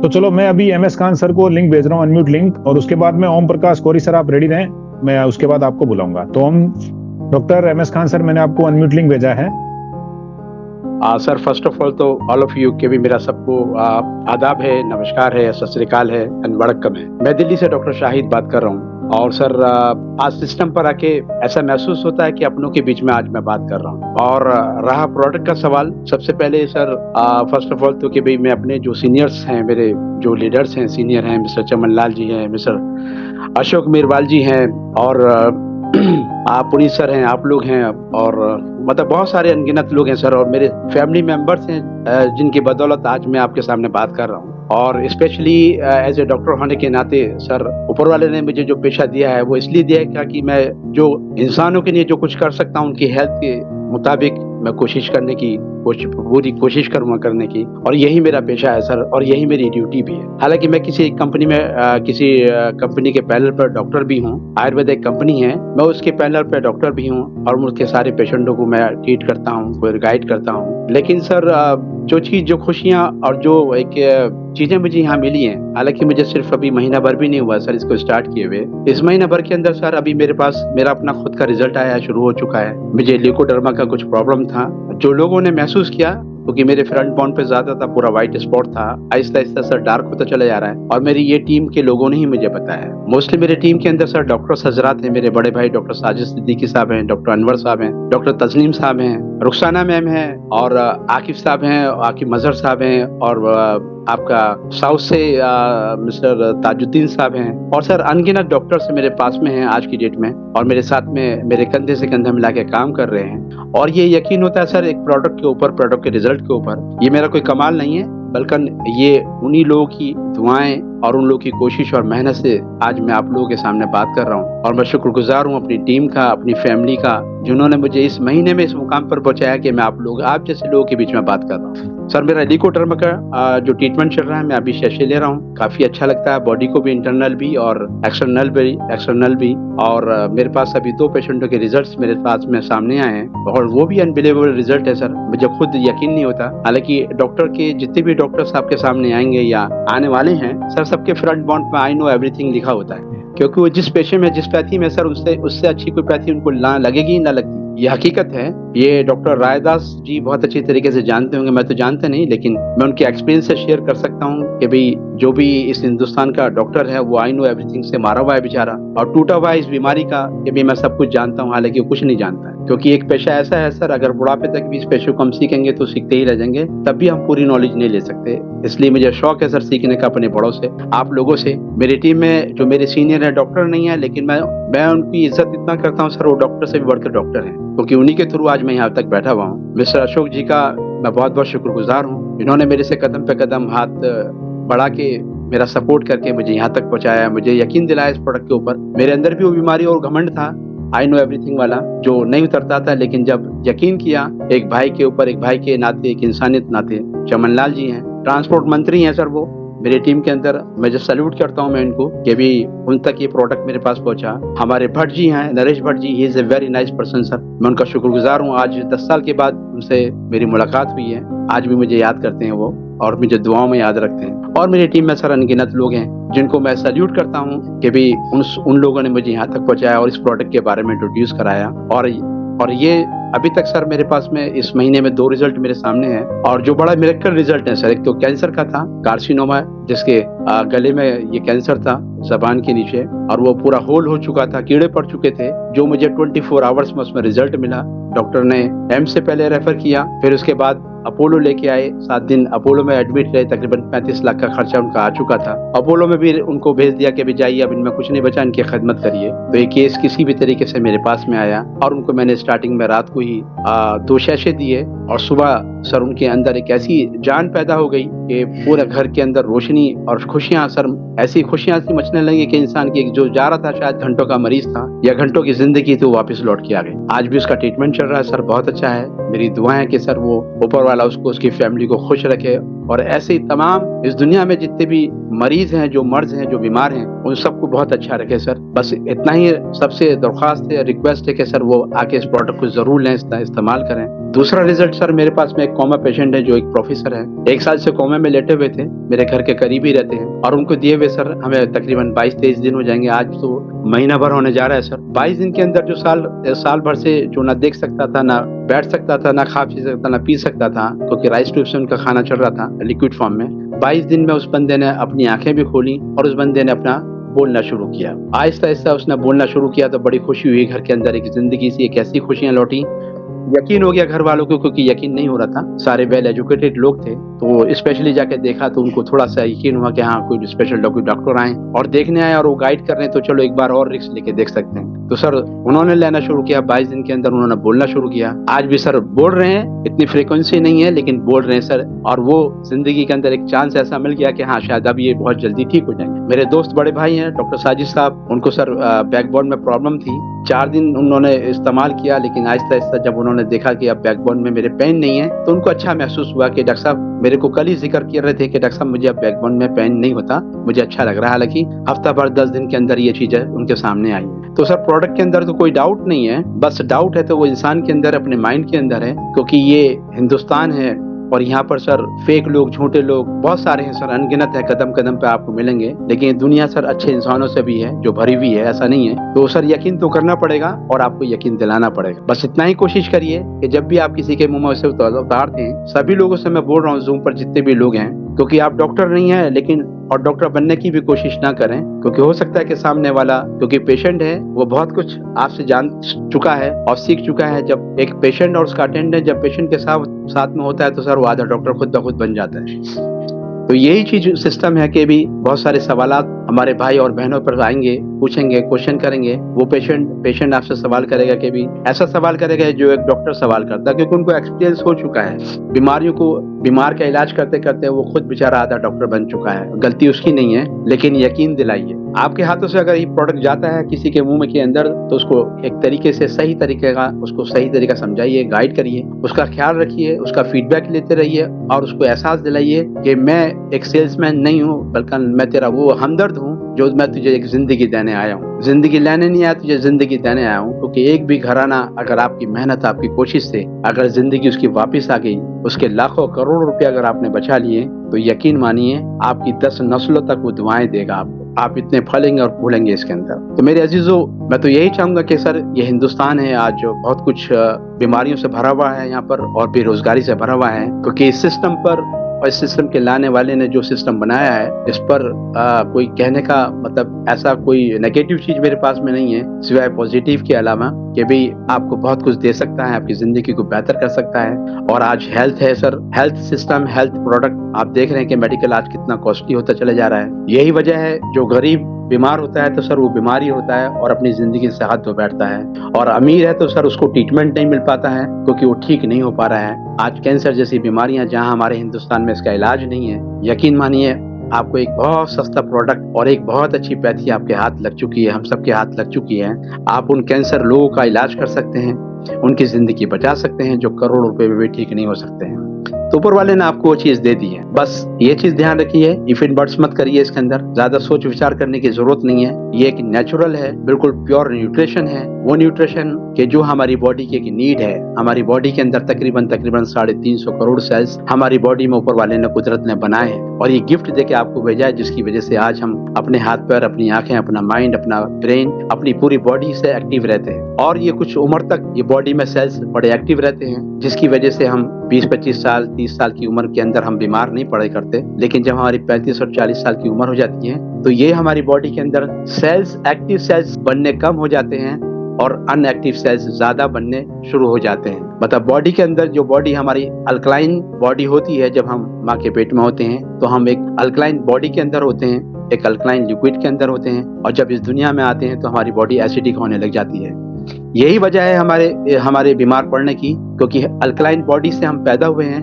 तो चलो मैं अभी MS खान सर को लिंक भेज रहा हूँ, अनम्यूट लिंक, और उसके बाद में ओम प्रकाश कोरी सर आप रेडी रहें, मैं उसके बाद आपको बुलाऊंगा। तो हम डॉक्टर MS खान सर, मैंने आपको अनम्यूट लिंक भेजा है। सर फर्स्ट ऑफ ऑल तो ऑल ऑफ यू के भी मेरा सबको आदाब है, नमस्कार है, सत श्री अकाल है एंड वड़क्कम है। मैं दिल्ली से डॉक्टर शाहिद बात कर रहा हूँ। और सर आज सिस्टम पर आके ऐसा महसूस होता है कि अपनों के बीच में आज मैं बात कर रहा हूँ। और रहा प्रोडक्ट का सवाल, सबसे पहले सर फर्स्ट ऑफ ऑल तो कि भाई मैं अपने जो सीनियर्स हैं, मेरे जो लीडर्स हैं, सीनियर हैं, मिस्टर चमन लाल जी हैं, मिस्टर अशोक मीरवाल जी हैं, और आप पुनीत सर हैं, आप लोग हैं, और मतलब बहुत सारे अनगिनत लोग हैं सर, और मेरे फैमिली मेंबर्स हैं जिनकी बदौलत आज मैं आपके सामने बात कर रहा हूँ। और स्पेशली एज ए डॉक्टर होने के नाते सर, ऊपर वाले ने मुझे जो पेशा दिया है वो इसलिए दिया है ताकि मैं जो इंसानों के लिए जो कुछ कर सकता हूँ उनकी हेल्थ के मुताबिक मैं कोशिश करने की पूरी कोशिश करूँगा करने की, और यही मेरा पेशा है सर, और यही मेरी ड्यूटी भी है। हालांकि मैं किसी कंपनी में किसी कंपनी के पैनल पर डॉक्टर भी हूँ, आयुर्वेद एक कंपनी है, मैं उसके पैनल पर डॉक्टर भी हूँ, और उसके सारे पेशेंटों को मैं ट्रीट करता हूँ, कोई गाइड करता हूँ। लेकिन सर जो चीज़, जो खुशियाँ और जो एक चीज़ें मुझे यहाँ मिली हैं, हालांकि मुझे सिर्फ अभी महीना भर भी नहीं हुआ सर इसको स्टार्ट किए हुए। इस महीना भर के अंदर सर अभी मेरे पास मेरा अपना खुद का रिजल्ट आया शुरू हो चुका है। मुझे ल्यूकोडर्मा का कुछ प्रॉब्लम था जो लोगों ने महसूस किया, क्योंकि मेरे फ्रंट बोन पे ज्यादा था, पूरा व्हाइट स्पॉट था, आहिस्ता आहिस्ता सर डार्क होता चला जा रहा है, और मेरी ये टीम के लोगों ने ही मुझे बताया। मोस्टली मेरे टीम के अंदर सर डॉक्टर हजरात हैं, मेरे बड़े भाई डॉक्टर साजिद सिद्दीकी साहब हैं, डॉक्टर अनवर साहब हैं, डॉक्टर तस्नीम साहब हैं, रुखसाना मैम हैं, और आकिफ साहब हैं, आकिफ मजहर साहब हैं, और आपका साउथ से मिस्टर ताजुद्दीन साहब हैं, और सर अनगिनत डॉक्टर्स मेरे पास में हैं आज की डेट में, और मेरे साथ में मेरे कंधे से कंधा मिला के काम कर रहे हैं। और ये यकीन होता है सर एक प्रोडक्ट के ऊपर, प्रोडक्ट के रिजल्ट के ऊपर, ये मेरा कोई कमाल नहीं है, बल्कि ये उन्हीं लोगों की दुआएं और उन लोगों की कोशिश और मेहनत से आज मैं आप लोगों के सामने बात कर रहा हूँ। और मैं शुक्रगुजार हूँ अपनी टीम का, अपनी फैमिली का, जिन्होंने मुझे इस महीने में इस मुकाम पर पहुंचाया कि मैं आप जैसे लोगों के बीच में बात कर रहा हूँ। सर मेरा ल्यूकोडर्मा का जो ट्रीटमेंट चल रहा है, मैं अभी सेशन ले रहा हूँ, काफी अच्छा लगता है, बॉडी को भी, इंटरनल भी और एक्सटर्नल भी। और मेरे पास अभी 2 पेशेंटों के रिजल्ट्स मेरे पास में सामने आए हैं, और वो भी अनबिलीवेबल रिजल्ट है सर, मुझे खुद यकीन नहीं होता। हालांकि डॉक्टर के जितने भी डॉक्टर्स आपके सामने आएंगे या आने वाले हैं सर, सबके फ्रंट बॉन्ड पे आई नो एवरीथिंग लिखा होता है, क्योंकि वो जिस पेशे में, जिस पैथी में सर, उससे अच्छी कोई पैथी उनको ना लगेगी ना लगती, ये हकीकत है। ये डॉक्टर रायदास जी बहुत अच्छी तरीके से जानते होंगे, मैं तो जानता नहीं, लेकिन मैं उनके एक्सपीरियंस से शेयर कर सकता हूँ कि भाई जो भी इस हिंदुस्तान का डॉक्टर है वो आई नो एवरीथिंग से मारा हुआ है बेचारा, और टूटा हुआ है इस बीमारी का कि भाई मैं सब कुछ जानता हूँ, हालांकि वो कुछ नहीं जानता है। क्योंकि एक पेशा ऐसा है सर, अगर बुढ़ापे तक भी इस पेशे को हम सीखेंगे तो सीखते ही रह जाएंगे, तब भी हम पूरी नॉलेज नहीं ले सकते। इसलिए मुझे शौक है सर सीखने का अपने बड़ों से, आप लोगों से। मेरी टीम में जो मेरे सीनियर है डॉक्टर नहीं है, लेकिन मैं उनकी इज्जत इतना करता हूँ सर, वो डॉक्टर से भी बढ़कर डॉक्टर हैं, क्योंकि उन्हीं के थ्रू आज मैं यहाँ तक बैठा हुआ हूँ। मिस्टर अशोक जी का मैं बहुत बहुत शुक्रगुजार हूँ, इन्होंने मेरे से कदम पे कदम हाथ बढ़ा के मेरा सपोर्ट करके मुझे यहाँ तक पहुँचाया, मुझे यकीन दिलाया इस प्रोडक्ट के ऊपर। मेरे अंदर भी वो बीमारी और घमंड था, आई नो एवरीथिंग वाला, जो नहीं उतरता था, लेकिन जब यकीन किया एक भाई के ऊपर, एक भाई के नाते, एक इंसानियत नाते, चमन लाल जी हैं, ट्रांसपोर्ट मंत्री हैं सर, वो मेरे टीम के अंदर, मैं जो सैल्यूट करता हूं मैं इनको कि भी उन तक ये प्रोडक्ट मेरे पास पहुंचा। हमारे भट्ट जी हैं, Naresh Bhatt ji, he is a very nice person sir, मैं उनका शुक्रगुजार हूं। आज 10 साल के बाद उनसे मेरी मुलाकात हुई है, आज भी मुझे याद करते हैं वो, और मुझे दुआओं में याद रखते हैं। और मेरी टीम में सर अनगिनत लोग हैं जिनको मैं सैल्यूट करता हूँ कि भी उन लोगों ने मुझे यहाँ तक पहुँचाया और इस प्रोडक्ट के बारे में इंट्रोड्यूस कराया। और ये अभी तक सर मेरे पास में इस महीने में 2 रिजल्ट मेरे सामने हैं, और जो बड़ा मिरेकल रिजल्ट है सर, एक तो कैंसर का था, कार्सिनोमा, जिसके गले में ये कैंसर था जबान के नीचे, और वो पूरा होल हो चुका था, कीड़े पड़ चुके थे, जो मुझे 24 आवर्स में उसमें रिजल्ट मिला। डॉक्टर ने एम्स से पहले रेफर किया, फिर उसके बाद अपोलो लेके आए, 7 दिन अपोलो में एडमिट रहे, तकरीबन 35 लाख का खर्चा उनका आ चुका था। अपोलो में भी उनको भेज दिया कि जाइए, अब इनमें कुछ नहीं बचा, इनकी खिदमत करिए। तो ये केस किसी भी तरीके से मेरे पास में आया, और उनको मैंने स्टार्टिंग में रात को ही 2 शैशे दिए, और सुबह सर उनके अंदर एक ऐसी जान पैदा हो गई कि पूरे घर के अंदर रोशनी और खुशियां, सर ऐसी खुशियां सी मचने लगी कि इंसान की जो जा रहा था शायद घंटों का मरीज था या घंटों की जिंदगी थी, वापस लौट के आ गई। आज भी उसका ट्रीटमेंट चल रहा है सर, बहुत अच्छा है। मेरी दुआ है कि सर वो ऊपर वाला उसको, उसकी फैमिली को खुश रखे, और ऐसे ही तमाम इस दुनिया में जितने भी मरीज हैं, जो मर्ज हैं, जो बीमार हैं, उन सबको बहुत अच्छा रखे सर। बस इतना ही सबसे दरख्वास्त है, रिक्वेस्ट है कि सर वो आके इस प्रोडक्ट को जरूर लें, इस्तेमाल करें। दूसरा रिजल्ट सर, मेरे पास में एक कोमा पेशेंट है जो एक प्रोफेसर है, 1 साल से कोमा में लेटे हुए थे, मेरे घर के करीब ही रहते हैं, और उनको दिए हुए सर हमें तकरीबन 22-23 दिन हो जाएंगे, आज तो महीना भर होने जा रहा है सर। 22 दिन के अंदर जो साल भर से जो ना देख सकता था, ना बैठ सकता था, ना खा पी सकता था, ना पी सकता था, क्योंकि राइस ट्यूब से उनका खाना चल रहा था लिक्विड फॉर्म में, 22 दिन में उस बंदे ने अपनी आंखें भी खोली और उस बंदे ने अपना बोलना शुरू किया। आहिस्ता आहिस्ता उसने बोलना शुरू किया तो बड़ी खुशी हुई, घर के अंदर एक जिंदगी सी एक ऐसी खुशियां लौटी। यकीन हो गया घर वालों को, क्योंकि यकीन नहीं हो रहा था, सारे वेल एजुकेटेड लोग थे, तो स्पेशली जाके देखा तो उनको थोड़ा सा यकीन हुआ कि हाँ कोई स्पेशल डॉक्टर आए और देखने आए और वो गाइड कर रहे हैं, तो चलो एक बार और रिस्क लेके देख सकते हैं। तो सर उन्होंने लेना शुरू किया, 22 दिन के अंदर उन्होंने बोलना शुरू किया। आज भी सर बोल रहे हैं, इतनी फ्रीक्वेंसी नहीं है लेकिन बोल रहे हैं सर, और वो जिंदगी के अंदर एक चांस ऐसा मिल गया कि हाँ शायद अब ये बहुत जल्दी ठीक हो जाएंगे। मेरे दोस्त बड़े भाई हैं डॉक्टर साजिद साहब, उनको सर बैकबोन में प्रॉब्लम थी, 4 दिन उन्होंने इस्तेमाल किया, लेकिन आहिस्ता आहिस्ता जब उन्होंने देखा कि अब बैकबोन में मेरे पेन नहीं है, तो उनको अच्छा महसूस हुआ कि डॉक्टर साहब, मेरे को कल ही जिक्र कर रहे थे कि डॉक्टर साहब मुझे अब बैकबोन में पेन नहीं होता, मुझे अच्छा लग रहा है। हालांकि हफ्ता भर 10 दिन के अंदर ये चीजें उनके सामने आई। तो सर प्रोडक्ट के अंदर तो कोई डाउट नहीं है, बस डाउट है तो वो इंसान के अंदर, अपने माइंड के अंदर है, क्योंकि ये हिंदुस्तान है और यहाँ पर सर फेक लोग, झूठे लोग बहुत सारे हैं सर, अनगिनत है, कदम कदम पे आपको मिलेंगे, लेकिन दुनिया सर अच्छे इंसानों से भी है जो भरी हुई है, ऐसा नहीं है। तो सर यकीन तो करना पड़ेगा और आपको यकीन दिलाना पड़ेगा। बस इतना ही कोशिश करिए कि जब भी आप किसी के मुंह में से उतारते हैं, सभी लोगों से मैं बोल रहा हूँ, जूम पर जितने भी लोग हैं, क्योंकि आप डॉक्टर नहीं है लेकिन और डॉक्टर बनने की भी कोशिश ना करें, क्योंकि हो सकता है कि सामने वाला, क्योंकि पेशेंट है, वो बहुत कुछ आपसे जान चुका है और सीख चुका है। जब एक पेशेंट और उसका अटेंडेंट जब पेशेंट के साथ में होता है तो सर वो आधा डॉक्टर खुद ब खुद बन जाता है। तो यही चीज सिस्टम है कि भी बहुत सारे सवालात हमारे भाई और बहनों पर आएंगे, पूछेंगे, क्वेश्चन करेंगे, वो पेशेंट आपसे सवाल करेगा कि भी ऐसा सवाल करेगा जो एक डॉक्टर सवाल करता है, क्योंकि उनको एक्सपीरियंस हो चुका है बीमारियों को, बीमार का इलाज करते करते वो खुद बेचारा आधा डॉक्टर बन चुका है। गलती उसकी नहीं है, लेकिन यकीन दिलाइए, आपके हाथों से अगर ये प्रोडक्ट जाता है किसी के मुंह में के अंदर, तो उसको एक तरीके से सही तरीके का, उसको सही तरीका समझाइए, गाइड करिए, उसका ख्याल रखिए, उसका फीडबैक लेते रहिए और उसको एहसास दिलाइए कि मैं एक सेल्समैन नहीं हूँ, बल्कि मैं तेरा वो हमदर्द हूँ जो मैं तुझे एक जिंदगी देने आया हूँ। जिंदगी लेने नहीं आया, तुझे जिंदगी देने आया हूँ, क्योंकि एक भी घराना अगर आपकी मेहनत, आपकी कोशिश से अगर जिंदगी उसकी वापस आ गई, उसके लाखों करोड़ रुपए अगर आपने बचा लिए, तो यकीन मानिए आपकी 10 नस्लों तक वो दुआएं देगा आपको। आप इतने फलेंगे और फूलेंगे इसके अंदर। तो मेरे अजीजों, मैं तो यही चाहूंगा कि सर ये हिंदुस्तान है आज जो बहुत कुछ बीमारियों से भरा हुआ है यहाँ पर, और बेरोजगारी से भरा हुआ है, क्योंकि इस सिस्टम पर और इस सिस्टम के लाने वाले ने जो सिस्टम बनाया है, इस पर कोई कहने का मतलब ऐसा कोई नेगेटिव चीज मेरे पास में नहीं है, सिवाय पॉजिटिव के अलावा, कि भी आपको बहुत कुछ दे सकता है, आपकी जिंदगी को बेहतर कर सकता है। और आज हेल्थ है sir, health system, health product आप देख रहे हैं कि मेडिकल आज कितना कॉस्टली होता चले जा रहा है। यही वजह है, जो गरीब बीमार होता है तो सर वो बीमारी होता है और अपनी जिंदगी से हाथ धो बैठता है, और अमीर है तो सर उसको ट्रीटमेंट नहीं मिल पाता है क्योंकि वो ठीक नहीं हो पा रहा है। आज कैंसर जैसी बीमारियां जहां हमारे हिंदुस्तान में इसका इलाज नहीं है, यकीन मानिए आपको एक बहुत सस्ता प्रोडक्ट और एक बहुत अच्छी पैथी आपके हाथ लग चुकी है, हम सबके हाथ लग चुकी है। आप उन कैंसर लोगों का इलाज कर सकते हैं, उनकी जिंदगी बचा सकते हैं जो करोड़ों रुपए में भी ठीक नहीं हो सकते हैं। तो ऊपर वाले ने आपको वो चीज दे दी है, बस ये चीज ध्यान रखिए, इफ इन बर्ड्स मत करिए, इसके अंदर ज्यादा सोच विचार करने की जरूरत नहीं है। ये एक नेचुरल है, बिल्कुल प्योर न्यूट्रिशन है, वो न्यूट्रिशन के जो हमारी बॉडी की एक नीड है। हमारी बॉडी के अंदर तकरीबन 350 करोड़ सेल्स हमारी बॉडी में ऊपर वाले ने, कुदरत ने बनाए हैं, और ये गिफ्ट देके आपको भेजा है, जिसकी वजह से आज हम अपने हाथ पैर, अपनी आंखें, अपना माइंड, अपना ब्रेन, अपनी पूरी बॉडी से एक्टिव रहते हैं। और ये कुछ उम्र तक ये बॉडी में सेल्स बड़े एक्टिव रहते हैं, जिसकी वजह से हम 20-25 साल 30 साल की उम्र के अंदर हम बीमार नहीं पड़े करते। लेकिन जब हमारी 35 और 40 साल की उम्र हो जाती है, तो ये हमारी बॉडी के अंदर सेल्स, एक्टिव सेल्स बनने कम हो जाते हैं और अनएक्टिव सेल्स ज्यादा बनने शुरू हो जाते हैं। मतलब बॉडी के अंदर जो बॉडी हमारी अल्कलाइन बॉडी होती है, जब हम माँ के पेट में होते हैं तो हम एक अल्कलाइन बॉडी के अंदर होते हैं, एक अल्कलाइन लिक्विड के अंदर होते हैं, और जब इस दुनिया में आते हैं तो हमारी बॉडी एसिडिक होने लग जाती है। यही वजह है हमारे बीमार पड़ने की, क्योंकि अल्कलाइन बॉडी से हम पैदा हुए हैं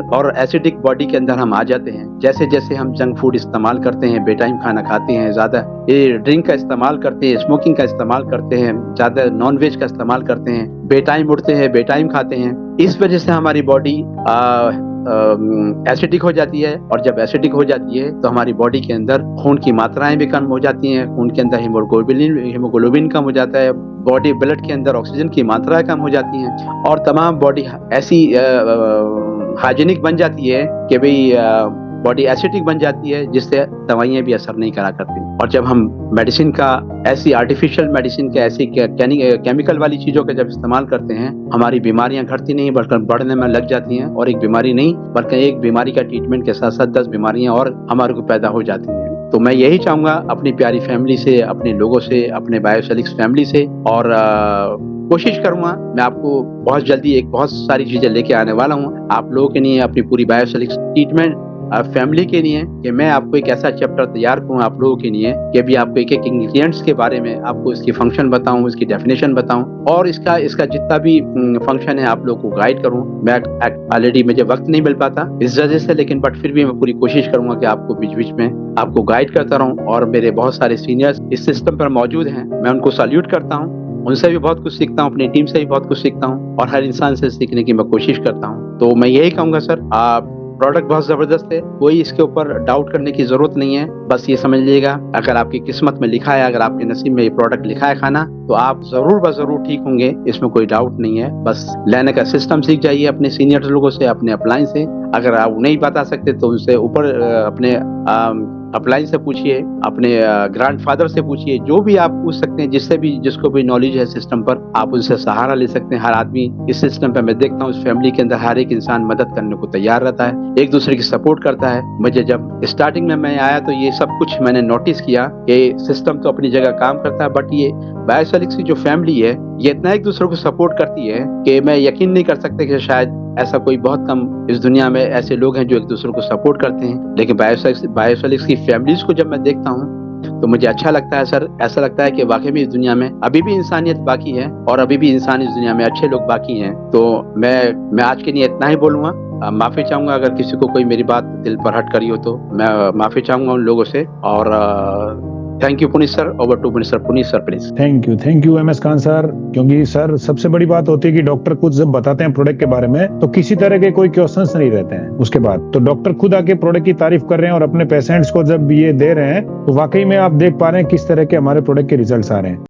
और एसिडिक बॉडी के अंदर हम आ जाते हैं। जैसे जैसे हम जंक फूड इस्तेमाल करते हैं, बेटाइम खाना खाते हैं, ज्यादा ये ड्रिंक का इस्तेमाल करते हैं, स्मोकिंग का इस्तेमाल करते हैं, ज्यादा नॉन वेज का इस्तेमाल करते हैं, बेटाइम उठते हैं, बेटाइम खाते हैं, इस वजह से हमारी बॉडी एसिडिक हो जाती है, और जब एसिडिक हो जाती है तो हमारी बॉडी के अंदर खून की मात्राएं भी कम हो जाती हैं, खून के अंदर हीमोग्लोबिन कम हो जाता है, बॉडी ब्लड के अंदर ऑक्सीजन की मात्राएं कम हो जाती हैं, और तमाम बॉडी ऐसी हाइजीनिक बन जाती है कि भाई बॉडी एसिडिक बन जाती है, जिससे दवाइयां भी असर नहीं करा करती। और जब हम मेडिसिन का, ऐसी आर्टिफिशियल मेडिसिन के, ऐसी केमिकल वाली चीजों का जब इस्तेमाल करते हैं, हमारी बीमारियां घटती नहीं बल्कि बढ़ने में लग जाती हैं, और एक बीमारी नहीं बल्कि एक बीमारी का ट्रीटमेंट के साथ साथ 10 बीमारियां और हमारे को पैदा हो जाती हैं। तो मैं यही चाहूंगा अपनी प्यारी फैमिली से, अपने लोगों से, अपने बायोसेलिक्स फैमिली से, और कोशिश करूंगा मैं आपको बहुत जल्दी एक बहुत सारी चीजें लेके आने वाला हूँ आप लोगों के लिए, अपनी पूरी बायोसेलिक्स ट्रीटमेंट फैमिली के लिए, कि मैं आपको एक ऐसा चैप्टर तैयार करूँ आप लोगों के लिए कि भी आपको एक एक इंग्रेडिएंट्स के बारे में आपको इसकी फंक्शन बताऊं, इसकी डेफिनेशन बताऊं, और इसका जितना भी फंक्शन है आप लोगों को गाइड करूं। मैं ऑलरेडी मुझे वक्त नहीं मिल पाता इस वजह से, लेकिन बट फिर भी मैं पूरी कोशिश करूंगा कि आपको बीच बीच में आपको गाइड करता रहूं। और मेरे बहुत सारे सीनियर्स इस सिस्टम पर मौजूद हैं, मैं उनको सैल्यूट करता हूँ, उनसे भी बहुत कुछ सीखता हूँ, अपनी टीम से भी बहुत कुछ सीखता हूँ, और हर इंसान से सीखने की मैं कोशिश करता हूँ। तो मैं यही कहूंगा सर, आप प्रोडक्ट बहुत जबरदस्त है, कोई इसके ऊपर डाउट करने की जरूरत नहीं है। बस ये समझ लीजिएगा, अगर आपकी किस्मत में लिखा है, अगर आपके नसीब में ये प्रोडक्ट लिखा है खाना, तो आप जरूर ब जरूर ठीक होंगे, इसमें कोई डाउट नहीं है। बस लेने का सिस्टम सीख जाइए अपने सीनियर लोगों से, अपने अपलाइन से। अगर आप नहीं बता सकते तो उनसे ऊपर अपने अपलाइन से पूछिए, अपने ग्रैंडफादर से पूछिए, जो भी आप पूछ सकते हैं, जिससे भी, जिसको भी नॉलेज है सिस्टम पर, आप उनसे सहारा ले सकते हैं। हर आदमी इस सिस्टम पर, मैं देखता हूँ इस फैमिली के अंदर हर एक इंसान मदद करने को तैयार रहता है, एक दूसरे की सपोर्ट करता है। मुझे जब स्टार्टिंग में मैं आया तो ये सब कुछ मैंने नोटिस किया कि सिस्टम तो अपनी जगह काम करता है, बट ये बायोसेलिक्स की जो फैमिली है ये इतना एक दूसरे को सपोर्ट करती है कि मैं यकीन नहीं कर सकता कि शायद ऐसा कोई, बहुत कम इस दुनिया में ऐसे लोग हैं जो एक दूसरे को सपोर्ट करते हैं। लेकिन बायोसेलिक्स की फैमिलीज को जब मैं देखता हूँ तो मुझे अच्छा लगता है सर, ऐसा लगता है कि वाकई में इस दुनिया में अभी भी इंसानियत बाकी है, और अभी भी इंसान इस दुनिया में अच्छे लोग बाकी हैं। तो मैं आज के लिए इतना ही बोलूंगा। माफी चाहूंगा अगर किसी को कोई मेरी बात दिल पर हट करी हो, तो मैं माफी चाहूंगा उन लोगों से। और thank you Puneet sir, over to Puneet sir please. Thank you MS Khan sir, क्योंकि सर सबसे बड़ी बात होती है कि डॉक्टर खुद जब बताते हैं प्रोडक्ट के बारे में तो किसी तरह के कोई क्वेश्चंस नहीं रहते हैं उसके बाद। तो डॉक्टर खुद आके प्रोडक्ट की तारीफ कर रहे हैं और अपने पेशेंट्स को जब ये दे रहे हैं तो वाकई में आप देख पा रहे हैं किस तरह के हमारे प्रोडक्ट के रिजल्ट्स आ रहे हैं।